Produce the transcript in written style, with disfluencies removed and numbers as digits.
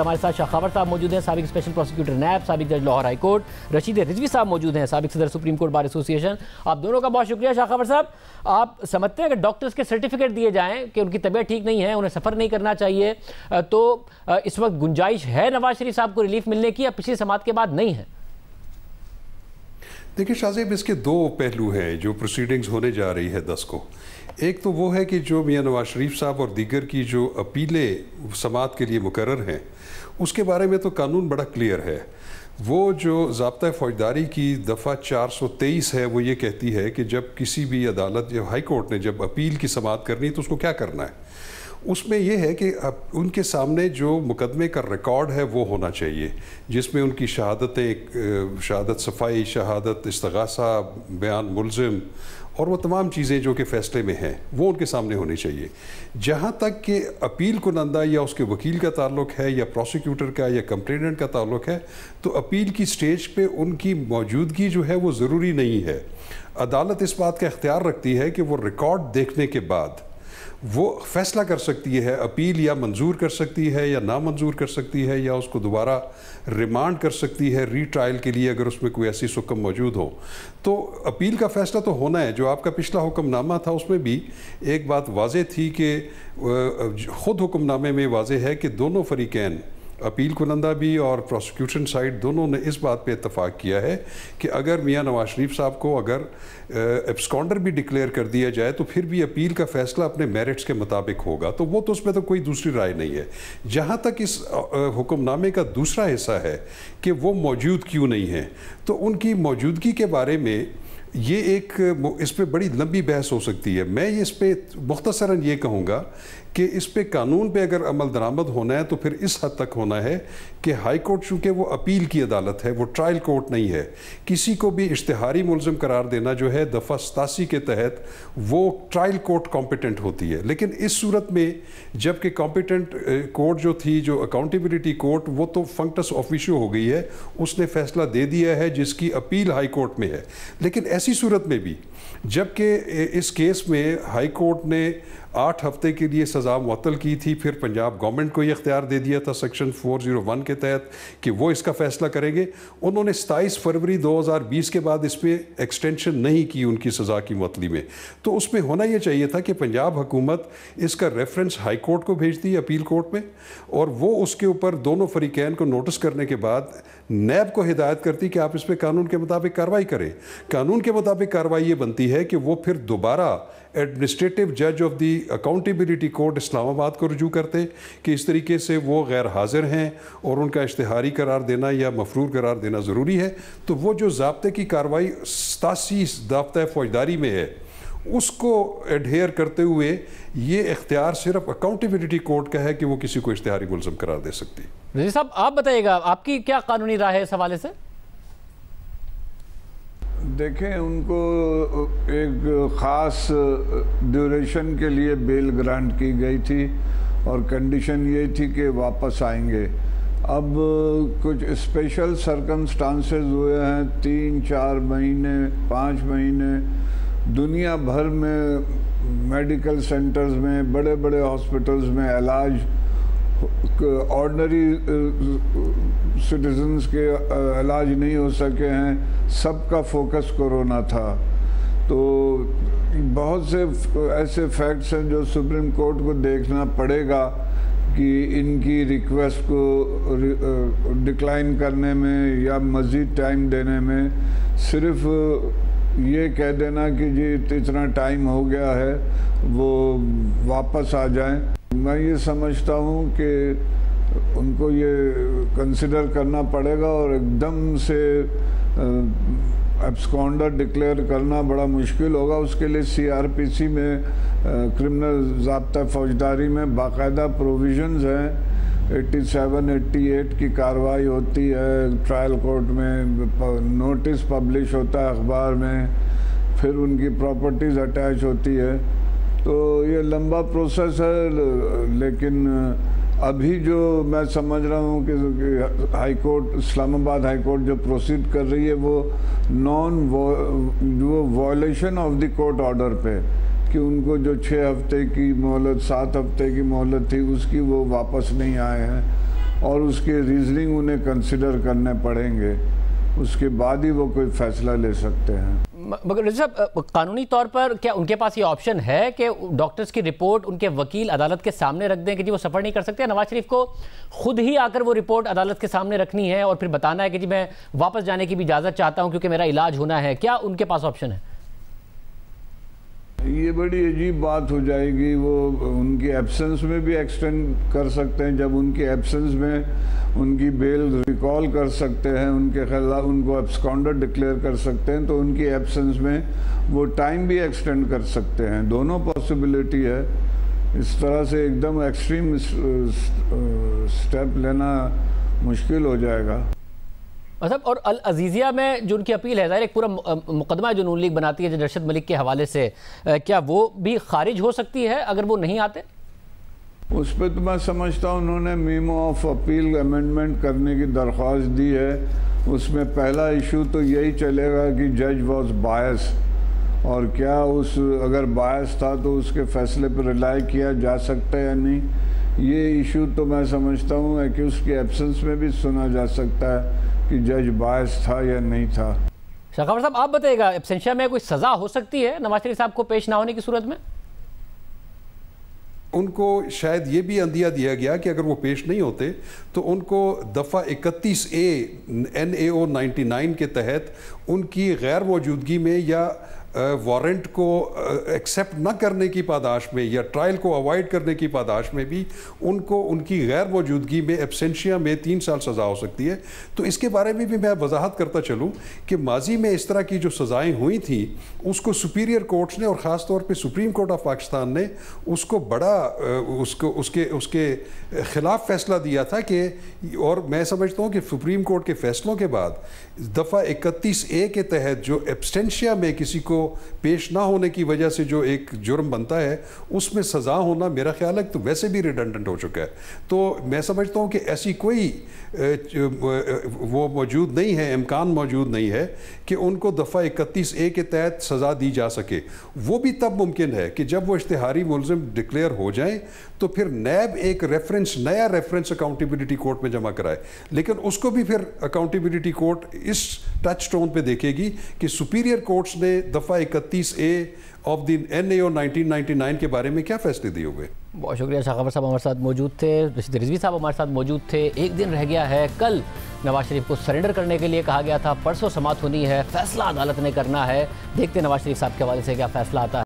हमारे साथ शाखावर साहब मौजूद हैं, साबिक स्पेशल प्रोसिक्यूटर नैब, साबिक जज लाहौर हाई कोर्ट। रशीद रिजवी साहब मौजूद हैं, साबिक सदर सुप्रीम कोर्ट बार एसोसिएशन। आप दोनों का बहुत शुक्रिया। शाखावर साहब, आप समझते हैं कि डॉक्टर्स के सर्टिफिकेट दिए जाएं कि उनकी तबीयत ठीक नहीं है, उन्हें सफ़र नहीं करना चाहिए, तो इस वक्त गुंजाइश है नवाज शरीफ साहब को रिलीफ मिलने की या पिछली समात के बाद नहीं है? देखिए शाहजेब, इसके दो पहलू हैं जो प्रोसीडिंग्स होने जा रही है 10 को। एक तो वो है कि जो मियां नवाज शरीफ साहब और दीगर की जो अपीलें समात के लिए मुकर्रर हैं, उसके बारे में तो कानून बड़ा क्लियर है। वो जो ज़ाब्ता फ़ौजदारी की दफ़ा 423 है, वो ये कहती है कि जब किसी भी अदालत या हाई कोर्ट ने जब अपील की समात करनी तो उसको क्या करना है। उसमें यह है कि उनके सामने जो मुकदमे का रिकॉर्ड है वो होना चाहिए, जिसमें उनकी शहादतें, शहादत सफ़ाई, शहादत इस्तग़ासा, बयान मुल्ज़िम और वो तमाम चीज़ें जो कि फ़ैसले में हैं वो उनके सामने होनी चाहिए। जहाँ तक कि अपील कुनंदा या उसके वकील का ताल्लुक़ है या प्रोसिक्यूटर का या कंप्लेनेंट का ताल्लुक़ है, तो अपील की स्टेज पे उनकी मौजूदगी जो है वो ज़रूरी नहीं है। अदालत इस बात का इख्तियार रखती है कि वो रिकॉर्ड देखने के बाद वो फैसला कर सकती है, अपील या मंजूर कर सकती है या ना मंजूर कर सकती है, या उसको दोबारा रिमांड कर सकती है रीट्रायल के लिए अगर उसमें कोई ऐसी सुकम मौजूद हो। तो अपील का फ़ैसला तो होना है। जो आपका पिछला हुक्मनामा था उसमें भी एक बात वाज़ेह थी कि ख़ुद हुक्मनामे में वाज़ेह है कि दोनों फ़रीक़ैन, अपील कुनंदा भी और प्रोसिक्यूशन साइड दोनों ने इस बात पे इत्तफ़ाक़ किया है कि अगर मियां नवाज शरीफ साहब को अगर एब्सकॉन्डर भी डिक्लेयर कर दिया जाए तो फिर भी अपील का फ़ैसला अपने मेरिट्स के मुताबिक होगा। तो वो तो उसमें तो कोई दूसरी राय नहीं है। जहाँ तक इस हुक्मनामे का दूसरा हिस्सा है कि वो मौजूद क्यों नहीं है, तो उनकी मौजूदगी के बारे में ये एक इस पर बड़ी लंबी बहस हो सकती है। मैं इस पर मुख्तसरन ये कहूँगा कि इस पे कानून पे अगर अमल दरामद होना है तो फिर इस हद तक होना है कि हाई कोर्ट, चूँकि वो अपील की अदालत है, वो ट्रायल कोर्ट नहीं है, किसी को भी इश्तिहारी मुल्ज़िम करार देना जो है दफ़ा 87 के तहत वो ट्रायल कोर्ट कॉम्पिटेंट होती है। लेकिन इस सूरत में जबकि कॉम्पिटेंट कोर्ट जो थी, जो अकाउंटेबिलिटी कोर्ट, वो तो फंक्टस ऑफिशियो हो गई है, उसने फ़ैसला दे दिया है जिसकी अपील हाई कोर्ट में है। लेकिन ऐसी सूरत में भी जबकि इस केस में हाई कोर्ट ने 8 हफ्ते के लिए सज़ा मुअत्तल की थी, फिर पंजाब गवर्नमेंट को ये इख्तियार दे दिया था सेक्शन 401 के तहत कि वो इसका फ़ैसला करेंगे। उन्होंने 27 फरवरी 2020 के बाद इसमें एक्सटेंशन नहीं की उनकी सज़ा की मुअत्तली में। तो उसमें होना ये चाहिए था कि पंजाब हुकूमत इसका रेफरेंस हाई कोर्ट को भेजती, अपील कोर्ट में, और वो उसके ऊपर दोनों फरीकैन को नोटिस करने के बाद नैब को हिदायत करती कि आप इस पर कानून के मुताबिक कार्रवाई करें। कानून के मुताबिक कार्रवाई ये बनती है कि वो फिर दोबारा एडमिनिस्ट्रेटिव जज of the accountability court Islamabad को रुजू करते कि इस तरीके से वो गैर हाजिर हैं और उनका इश्तिहारी करार देना या मफरूर करार देना ज़रूरी है। तो वो जो ज़ाब्ते की कार्रवाई 87 ज़ाब्ता फ़ौजदारी में है, उसको एडहेयर करते हुए ये इख्तियार सिर्फ अकाउंटेबिलिटी कोर्ट का है कि वो किसी को इश्तिहारी मुल्ज़िम करार दे सकती है। रज़ी साहब, आप बताइएगा, आपकी क्या कानूनी राय है इस हवाले से? देखें, उनको एक ख़ास ड्यूरेशन के लिए बेल ग्रांट की गई थी और कंडीशन ये थी कि वापस आएंगे। अब कुछ स्पेशल सर्कमस्टांसेस हुए हैं, 3-4 महीने, 5 महीने, दुनिया भर में मेडिकल सेंटर्स में, बड़े बड़े हॉस्पिटल्स में इलाज ऑर्डनरी सिटीजन्स के इलाज नहीं हो सके हैं। सबका फोकस कोरोना था। तो बहुत से ऐसे फैक्ट्स हैं जो सुप्रीम कोर्ट को देखना पड़ेगा कि इनकी रिक्वेस्ट को डिक्लाइन करने में या मज़ीद टाइम देने में। सिर्फ ये कह देना कि जी इतना टाइम हो गया है, वो वापस आ जाएं, मैं ये समझता हूँ कि उनको ये कंसिडर करना पड़ेगा और एकदम से एब्सकॉन्डर डिक्लेयर करना बड़ा मुश्किल होगा। उसके लिए सीआरपीसी में, क्रिमिनल ज़ाब्ता फ़ौजदारी में बाकायदा प्रोविज़न्स हैं। 87-88 की कार्रवाई होती है ट्रायल कोर्ट में, नोटिस पब्लिश होता है अखबार में, फिर उनकी प्रॉपर्टीज़ अटैच होती है। तो ये लंबा प्रोसेस है। लेकिन अभी जो मैं समझ रहा हूँ कि high court, Islamabad high court जो प्रोसीड कर रही है वो वो violation of the court order पे, कि उनको जो 6 हफ्ते की मोहलत, 7 हफ्ते की मोहलत थी उसकी वो वापस नहीं आए हैं। और उसके रीजनिंग उन्हें कंसिडर करने पड़ेंगे, उसके बाद ही वो कोई फैसला ले सकते हैं। मगर रज़ी साहब, कानूनी तौर पर क्या उनके पास ये ऑप्शन है कि डॉक्टर्स की रिपोर्ट उनके वकील अदालत के सामने रख दें कि जी वो सफ़र नहीं कर सकते? नवाज शरीफ को खुद ही आकर वो रिपोर्ट अदालत के सामने रखनी है और फिर बताना है कि जी मैं वापस जाने की भी इजाज़त चाहता हूँ क्योंकि मेरा इलाज होना है? क्या उनके पास ऑप्शन है? ये बड़ी अजीब बात हो जाएगी। वो उनकी एब्सेंस में भी एक्सटेंड कर सकते हैं, जब उनकी एब्सेंस में उनकी बेल रिकॉल कर सकते हैं, उनके खिलाफ उनको एब्सकॉन्डर डिक्लेयर कर सकते हैं, तो उनकी एब्सेंस में वो टाइम भी एक्सटेंड कर सकते हैं। दोनों पॉसिबिलिटी है। इस तरह से एकदम एक्सट्रीम स्टेप लेना मुश्किल हो जाएगा। मतलब और अल अजीज़िया में जो उनकी अपील है, ज़ाहिर एक पूरा मुकदमा जो नून लीग बनाती है जो अरशद मलिक के हवाले से, क्या वो भी खारिज हो सकती है अगर वो नहीं आते? उस पर तो मैं समझता हूँ उन्होंने मीमो ऑफ अपील अमेंडमेंट करने की दरख्वास्त दी है। उसमें पहला इशू तो यही चलेगा कि जज वॉज बायस, और क्या उस अगर बायस था तो उसके फैसले पर रिलाई किया जा सकता है या नहीं। ये इशू तो मैं समझता हूँ है कि उसके एब्सेंस में भी सुना जा सकता है कि जज बायस था या नहीं था। शाखावर साहब, आप बताइएगा, एब्सेंशिया में कोई सज़ा हो सकती है नवाज शरीफ साहब को पेश ना होने की सूरत में? उनको शायद ये भी अंदिया दिया गया कि अगर वो पेश नहीं होते तो उनको दफ़ा 31A NAO 99 के तहत उनकी गैर मौजूदगी में या वारंट को एक्सेप्ट न करने की पादाश में या ट्रायल को अवॉइड करने की पादाश में भी उनको उनकी गैर मौजूदगी में एब्सेंशिया में 3 साल सज़ा हो सकती है। तो इसके बारे में भी मैं वजाहत करता चलूँ कि माजी में इस तरह की जो सज़ाएँ हुई थी उसको सुपीरियर कोर्ट्स ने और ख़ास तौर पे सुप्रीम कोर्ट ऑफ पाकिस्तान ने उसको बड़ा उसके ख़िलाफ़ फ़ैसला दिया था कि, और मैं समझता हूँ कि सुप्रीम कोर्ट के फ़ैसलों के बाद दफ़ा 31A के तहत जो एब्सेंशिया में किसी को पेश ना होने की वजह से जो एक जुर्म बनता है उसमें सज़ा होना मेरा ख्याल है तो वैसे भी रिडंडेंट हो चुका है। तो मैं समझता हूँ कि ऐसी कोई वो मौजूद नहीं है, इम्कान मौजूद नहीं है कि उनको दफ़ा 31A के तहत सज़ा दी जा सके। वो भी तब मुमकिन है कि जब वो इश्तिहारी मुलज़िम डिक्लेयर हो जाएं तो फिर नैब एक नया रेफरेंस अकाउंटेबिलिटी कोर्ट में जमा कराए, लेकिन उसको भी फिर अकाउंटेबिलिटी कोर्ट इस टच स्टोन पे देखेगी कि सुपीरियर कोर्ट्स ने दफ़ा 31A ऑफ द NAO 1999 के बारे में क्या फैसले दिए हुए। बहुत शुक्रिया। शाखावर साहब हमारे साथ मौजूद थे, रशीद रिजवी साहब हमारे साथ मौजूद थे। एक दिन रह गया है, कल नवाज शरीफ को सरेंडर करने के लिए कहा गया था, परसों समाअत होनी है, फैसला अदालत ने करना है। देखते हैं नवाज शरीफ साहब के हवाले से क्या फैसला आता है।